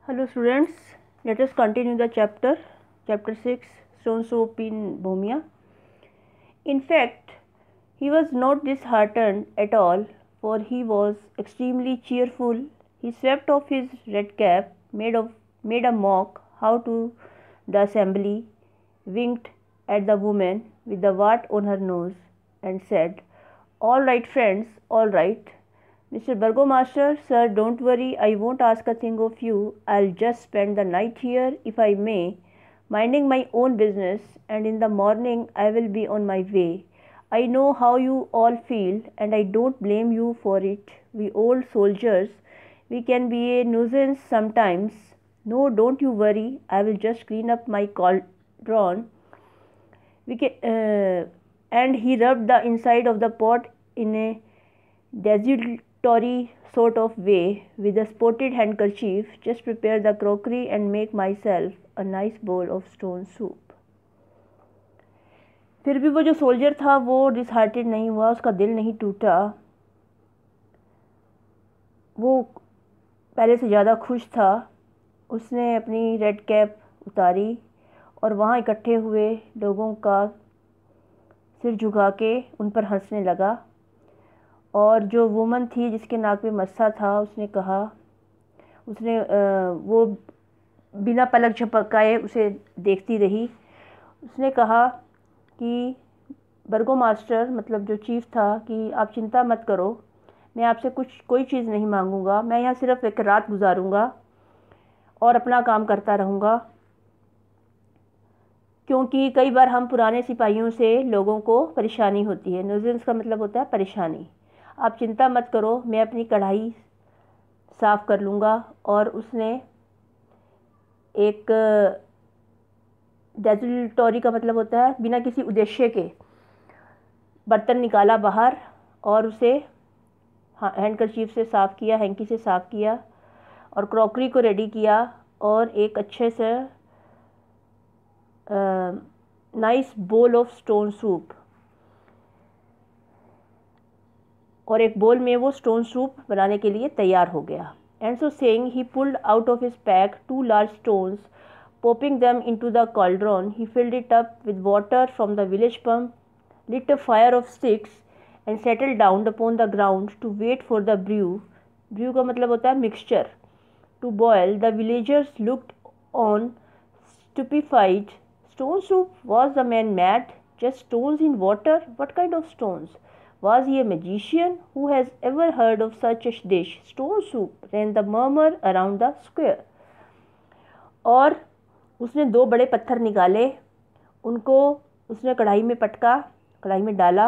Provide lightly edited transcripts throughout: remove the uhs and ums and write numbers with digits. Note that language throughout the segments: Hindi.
Hello students, let us continue the chapter 6, Stone Soup in Bhumia. In fact, he was not disheartened at all, for he was extremely cheerful. He swept off his red cap, made a mock how to the assembly, winked at the woman with the wart on her nose, and said, "All right, friends, all right. Mr. Burgomaster, sir, don't worry, I won't ask a thing of you. I'll just spend the night here, if I may, minding my own business, and in the morning I will be on my way. I know how you all feel, and I don't blame you for it. We old soldiers, we can be a nuisance sometimes. No, don't you worry, I will just clean up my cauldron. And he rubbed the inside of the pot in a desultory sort of way with a spotted handkerchief. Just prepare the crockery and make myself a nice bowl of stone soup. फिर भी वो जो सोल्जर था वो डिसहार्टेड नहीं हुआ, उसका दिल नहीं टूटा, वो पहले से ज़्यादा खुश था। उसने अपनी रेड कैप उतारी और वहाँ इकट्ठे हुए लोगों का सिर झुका के उन पर हंसने लगा। और जो वुमन थी जिसके नाक में मस्सा था, उसने वो बिना पलक झपकाए उसे देखती रही। उसने कहा कि बर्गोमास्टर, मतलब जो चीफ था, कि आप चिंता मत करो, मैं आपसे कोई चीज़ नहीं मांगूंगा। मैं यहाँ सिर्फ एक रात गुजारूंगा और अपना काम करता रहूँगा, क्योंकि कई बार हम पुराने सिपाहियों से लोगों को परेशानी होती है। न्यूजेंस का मतलब होता है परेशानी। आप चिंता मत करो, मैं अपनी कढ़ाई साफ़ कर लूँगा। और उसने एक डेजुलटोरी का मतलब होता है बिना किसी उद्देश्य के बर्तन निकाला बाहर और उसे हैंडकरचीफ से साफ़ किया, हैंकी से साफ़ किया और क्रॉकरी को रेडी किया और एक अच्छे से nice bowl of stone soup, और एक बोल में वो स्टोन सूप बनाने के लिए तैयार हो गया। And so saying he pulled out of his pack 2 large stones, popping them into the cauldron. He filled it up with water from the village pump, lit a fire of sticks, and settled down upon the ground to wait for the brew. Brew का मतलब होता है mixture to boil. The villagers looked on stupefied. Stone soup? Was the man mad? Just stones in water? What kind of stones? Was he a magician? Who has ever heard of such a dish? Stone soup, ran the murmur around the square. और उसने 2 बड़े पत्थर निकाले, उनको उसने कढ़ाई में पटका, कढ़ाई में डाला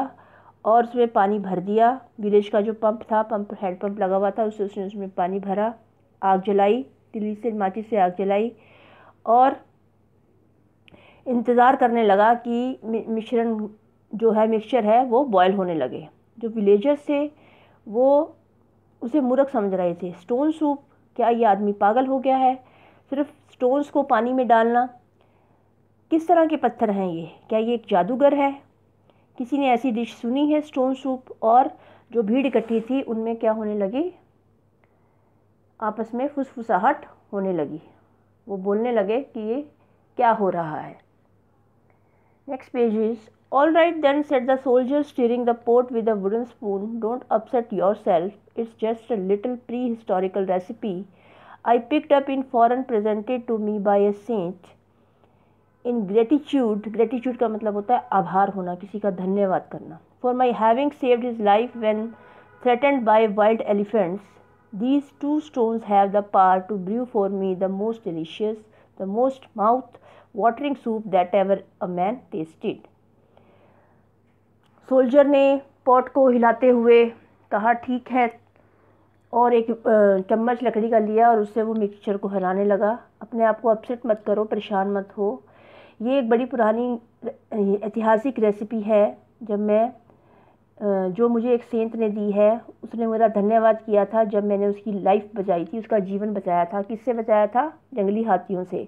और उसमें पानी भर दिया। विलेज का जो पंप था, हैंड पंप लगा हुआ था, उसने उसमें पानी भरा, आग जलाई, तिली से माचिस से आग जलाई और इंतज़ार करने लगा कि मिश्रण जो है, मिक्सचर है, वो बॉयल होने लगे। जो विलेजर्स थे वो उसे मूर्ख समझ रहे थे। Stone soup? क्या ये आदमी पागल हो गया है? सिर्फ स्टोन्स को पानी में डालना? किस तरह के पत्थर हैं ये? क्या ये एक जादूगर है? किसी ने ऐसी डिश सुनी है स्टोन सूप? और जो भीड़ इकट्ठी थी उनमें क्या होने लगी? आपस में फुसफुसाहट होने लगी। वो बोलने लगे कि ये क्या हो रहा है। Next page is All right then, said the soldier, stirring the pot with a wooden spoon. Don't upset yourself. It's just a little prehistorical recipe I picked up in foreign, presented to me by a saint. In gratitude, gratitude का मतलब होता है आभार होना, किसी का धन्यवाद करना. For my having saved his life when threatened by wild elephants. These 2 stones have the power to brew for me the most delicious, the most mouth-watering soup that ever a man tasted. Soldier ने पॉट को हिलाते हुए कहा, ठीक है, और एक चम्मच लकड़ी का लिया और उससे वो मिक्सचर को हिलाने लगा। अपने आप को अपसेट मत करो, परेशान मत हो। ये एक बड़ी पुरानी ऐतिहासिक रेसिपी है। जब मैं जो मुझे एक सेंट ने दी है, उसने मेरा धन्यवाद किया था जब मैंने उसकी लाइफ बचाई थी, उसका जीवन बचाया था। किससे बचाया था? जंगली हाथियों से।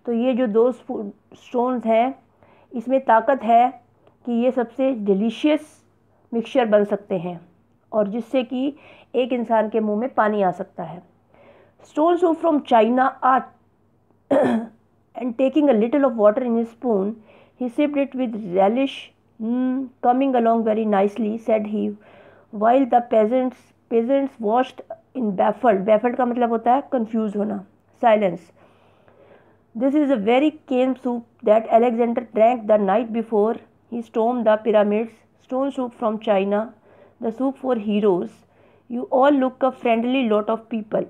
तो ये जो 2 स्टोन्स हैं, इसमें ताकत है कि ये सबसे डिलीशियस मिक्सचर बन सकते हैं और जिससे कि एक इंसान के मुंह में पानी आ सकता है। Stone soup from China are and taking a little of water in his spoon, he sipped it with relish. Coming along very nicely, said he, while the peasants watched in baffled. Baffled का मतलब होता है confused होना. Silence. This is a very cane soup that Alexander drank the night before he stormed the pyramids. Stone soup from China, the soup for heroes. You all look a friendly lot of people.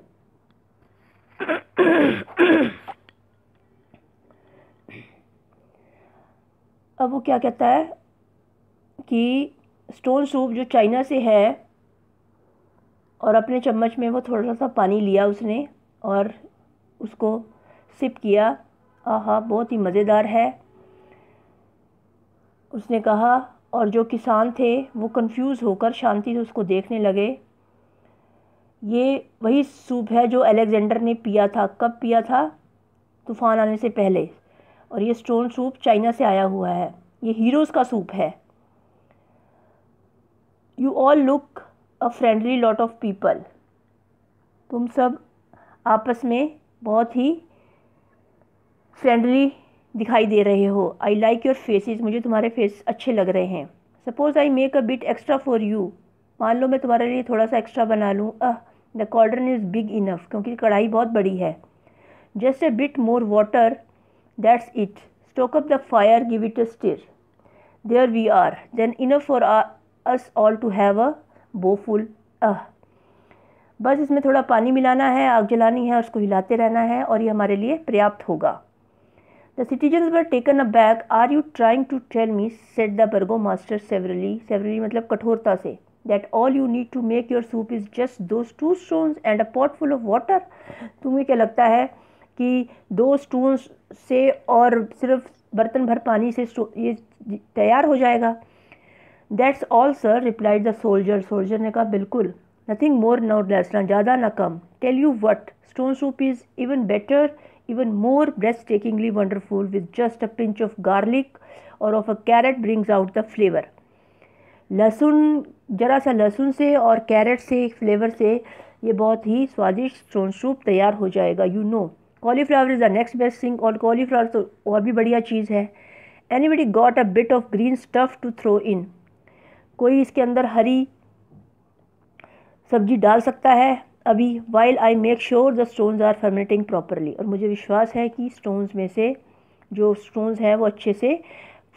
अब वो क्या कहता है कि स्टोन सूप जो चाइना से है, और अपने चम्मच में वो थोड़ा सा पानी लिया उसने और उसको सिप किया. आहा, बहुत ही मज़ेदार है, उसने कहा. और जो किसान थे वो कंफ्यूज होकर शांति से उसको देखने लगे. ये वही सूप है जो अलेक्जेंडर ने पिया था. कब पिया था? तूफ़ान आने से पहले. और ये स्टोन सूप चाइना से आया हुआ है. ये हीरोज़ का सूप है. You all look a friendly lot of people. तुम सब आपस में बहुत ही फ्रेंडली दिखाई दे रहे हो. I like your faces. मुझे तुम्हारे फेस अच्छे लग रहे हैं. Suppose I make a bit extra for you. मान लो मैं तुम्हारे लिए थोड़ा सा एक्स्ट्रा बना लूँ. The cauldron is big enough. क्योंकि कढ़ाई बहुत बड़ी है. Just a bit more water, that's it. Stoke up the fire, give it a stir. There we are. Then enough for us all to have a bowlful. बस इसमें थोड़ा पानी मिलाना है, आग जलानी है, उसको हिलाते रहना है और ये हमारे लिए पर्याप्त होगा. The citizens were taken aback. Are you trying to tell me, said the burgomaster severely. Severely मतलब कठोरता से. That all you need to make your soup is just those 2 stones and a pot full of water. तुम्हें क्या लगता है कि 2 stones से और सिर्फ बर्तन भर पानी से ये तैयार हो जाएगा? That's all, sir, replied the soldier. Soldier ने कहा बिल्कुल. Nothing more nor less. ना ज़्यादा ना कम. Tell you what, stone soup is even better, even more breathtakingly wonderful with just a pinch of garlic or of a carrot brings out the flavor. लहसुन, जरा सा लहसुन से और कैरेट से फ्लेवर से ये बहुत ही स्वादिष्ट स्टोन सूप तैयार हो जाएगा. You know, cauliflower is the next best thing. और कॉलीफ्लावर तो और भी बढ़िया चीज़ है. Anybody got a bit of green stuff to throw in. कोई इसके अंदर हरी सब्जी डाल सकता है अभी. While I make sure the stones are fermenting properly. और मुझे विश्वास है कि स्टोन्स में से जो स्टोन्स हैं वो अच्छे से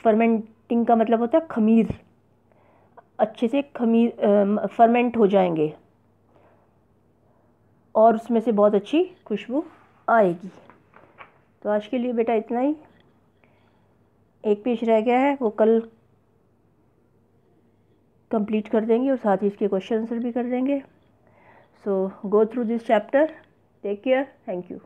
फर्मेंटिंग का मतलब होता है खमीर, अच्छे से खमीर फर्मेंट हो जाएंगे और उसमें से बहुत अच्छी खुशबू आएगी. तो आज के लिए बेटा इतना ही. एक पेज रह गया है, वो कल कंप्लीट कर देंगे और साथ ही इसके क्वेश्चन आंसर भी कर देंगे. So go through this chapter. Take care. Thank you.